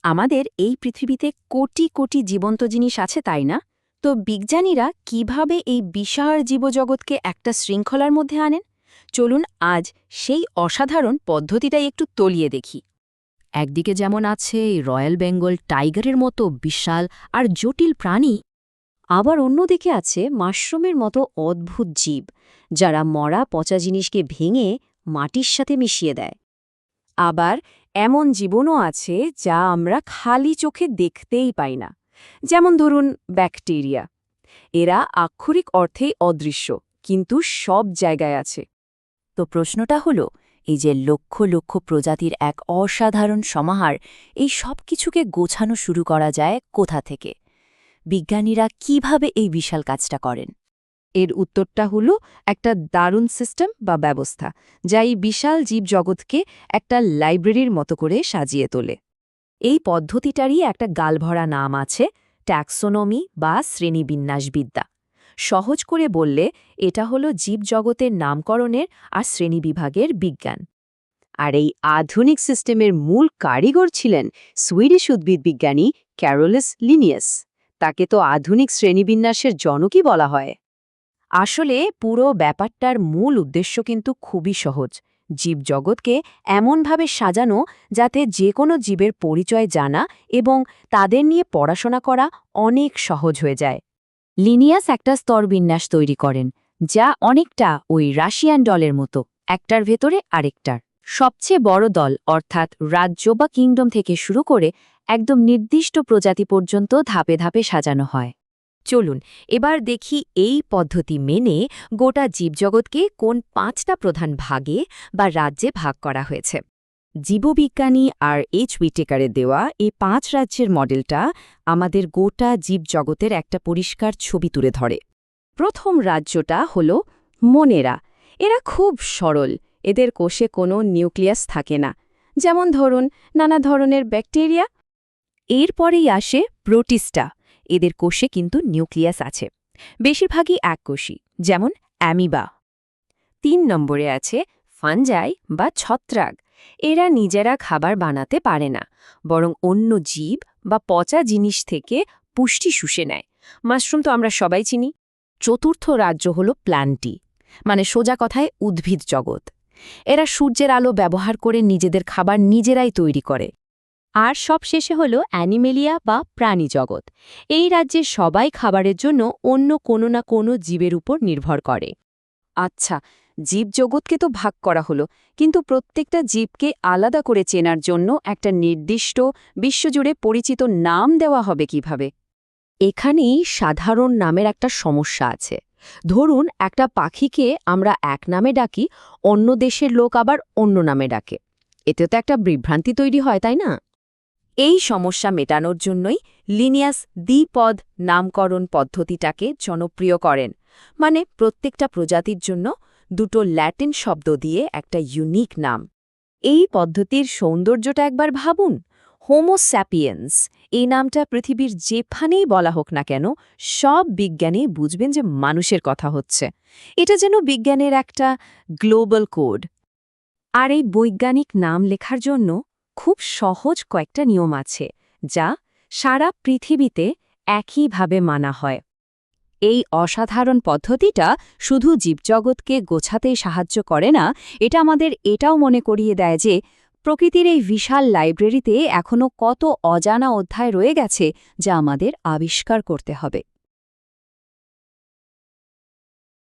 আমাদের এই পৃথিবীতে কোটি কোটি জীবন্ত জিনিস আছে, তাই না? তো বিজ্ঞানীরা কিভাবে এই বিশাল জীবজগৎকে একটা শৃঙ্খলার মধ্যে আনেন? চলুন আজ সেই অসাধারণ পদ্ধতিটাই একটু তলিয়ে দেখি। একদিকে যেমন আছে এই রয়্যাল বেঙ্গল টাইগারের মতো বিশাল আর জটিল প্রাণী, আবার অন্যদিকে আছে মাশরুমের মতো অদ্ভুত জীব, যারা মরা পচা জিনিসকে ভেঙে মাটির সাথে মিশিয়ে দেয়। আবার এমন জীবনও আছে যা আমরা খালি চোখে দেখতেই পাই না, যেমন ধরুন ব্যাকটেরিয়া। এরা আক্ষরিক অর্থেই অদৃশ্য, কিন্তু সব জায়গায় আছে। তো প্রশ্নটা হলো, এই যে লক্ষ লক্ষ প্রজাতির এক অসাধারণ সমাহার, এই সব কিছুকে গোছানো শুরু করা যায় কোথা থেকে? বিজ্ঞানীরা কিভাবে এই বিশাল কাজটা করেন? এর উত্তরটা হলো একটা দারুণ সিস্টেম বা ব্যবস্থা, যা এই বিশাল জীবজগৎকে একটা লাইব্রেরির মতো করে সাজিয়ে তোলে। এই পদ্ধতিটারই একটা গালভরা নাম আছে, ট্যাক্সোনমি বা শ্রেণীবিন্যাসবিদ্যা। সহজ করে বললে এটা হলো জীবজগতের নামকরণের আর শ্রেণীবিভাগের বিজ্ঞান। আর এই আধুনিক সিস্টেমের মূল কারিগর ছিলেন সুইডিশ উদ্ভিদবিজ্ঞানী ক্যারোলাস লিনিয়াস। তাকে তো আধুনিক শ্রেণীবিন্যাসের জনকই বলা হয়। আসলে পুরো ব্যাপারটার মূল উদ্দেশ্য কিন্তু খুবই সহজ, জীবজগৎকে এমনভাবে সাজানো যাতে যে কোনো জীবের পরিচয় জানা এবং তাদের নিয়ে পড়াশোনা করা অনেক সহজ হয়ে যায়। লিনিয়াস একটা স্তরবিন্যাস তৈরি করেন, যা অনেকটা ওই রাশিয়ান দলের মতো, একটার ভেতরে আরেকটার। সবচেয়ে বড় দল অর্থাৎ রাজ্য বা কিংডম থেকে শুরু করে একদম নির্দিষ্ট প্রজাতি পর্যন্ত ধাপে ধাপে সাজানো হয়। চলুন এবার দেখি এই পদ্ধতি মেনে গোটা জীবজগৎকে কোন 5টা প্রধান ভাগে বা রাজ্যে ভাগ করা হয়েছে। জীববিজ্ঞানী আর এইচ উইটেকারের দেওয়া এই 5 রাজ্যের মডেলটা আমাদের গোটা জীবজগতের একটা পরিষ্কার ছবি তুলে ধরে। প্রথম রাজ্যটা হল মনেরা। এরা খুব সরল, এদের কোষে কোনো নিউক্লিয়াস থাকে না, যেমন ধরুন নানা ধরনের ব্যাকটেরিয়া। এরপরেই আসে প্রোটিস্টা। এদের কোষে কিন্তু নিউক্লিয়াস আছে, বেশিরভাগই এককোষী, যেমন অ্যামিবা। 3 নম্বরে আছে ফাঞ্জাই বা ছত্রাক। এরা নিজেরা খাবার বানাতে পারে না, বরং অন্য জীব বা পচা জিনিস থেকে পুষ্টি শুষে নেয়। মাশরুম তো আমরা সবাই চিনি। চতুর্থ রাজ্য হল প্ল্যান্টি, মানে সোজা কথায় উদ্ভিদ জগৎ। এরা সূর্যের আলো ব্যবহার করে নিজেদের খাবার নিজেরাই তৈরি করে। আর সবশেষে হল অ্যানিমেলিয়া বা প্রাণী জগৎ। এই রাজ্যে সবাই খাবারের জন্য অন্য কোনো না কোনো জীবের উপর নির্ভর করে। আচ্ছা, জীবজগৎকে তো ভাগ করা হলো, কিন্তু প্রত্যেকটা জীবকে আলাদা করে চেনার জন্য একটা নির্দিষ্ট বিশ্বজুড়ে পরিচিত নাম দেওয়া হবে কিভাবে? এখানেই সাধারণ নামের একটা সমস্যা আছে। ধরুন একটা পাখিকে আমরা এক নামে ডাকি, অন্য দেশের লোক আবার অন্য নামে ডাকে। এতে তো একটা বিভ্রান্তি তৈরি হয়, তাই না? এই সমস্যা মেটানোর জন্যই লিনিয়াস দ্বিপদ নামকরণ পদ্ধতিটাকে জনপ্রিয় করেন, মানে প্রত্যেকটা প্রজাতির জন্য 2টো ল্যাটিন শব্দ দিয়ে একটা ইউনিক নাম। এই পদ্ধতির সৌন্দর্যটা একবার ভাবুন। হোমো স্যাপিয়েন্স এই নামটা পৃথিবীর যেখানেই বলা হোক না কেন, সব বিজ্ঞানী বুঝবেন যে মানুষের কথা হচ্ছে। এটা যেন বিজ্ঞানের একটা গ্লোবাল কোড। আর এই বৈজ্ঞানিক নাম লেখার জন্য খুব সহজ কয়েকটা নিয়ম আছে, যা সারা পৃথিবীতে একইভাবে মানা হয়। এই অসাধারণ পদ্ধতিটা শুধু জীবজগৎকে গোছাতেই সাহায্য করে না, এটা আমাদের এটাও মনে করিয়ে দেয় যে প্রকৃতির এই বিশাল লাইব্রেরিতে এখনও কত অজানা অধ্যায় রয়ে গেছে, যা আমাদের আবিষ্কার করতে হবে।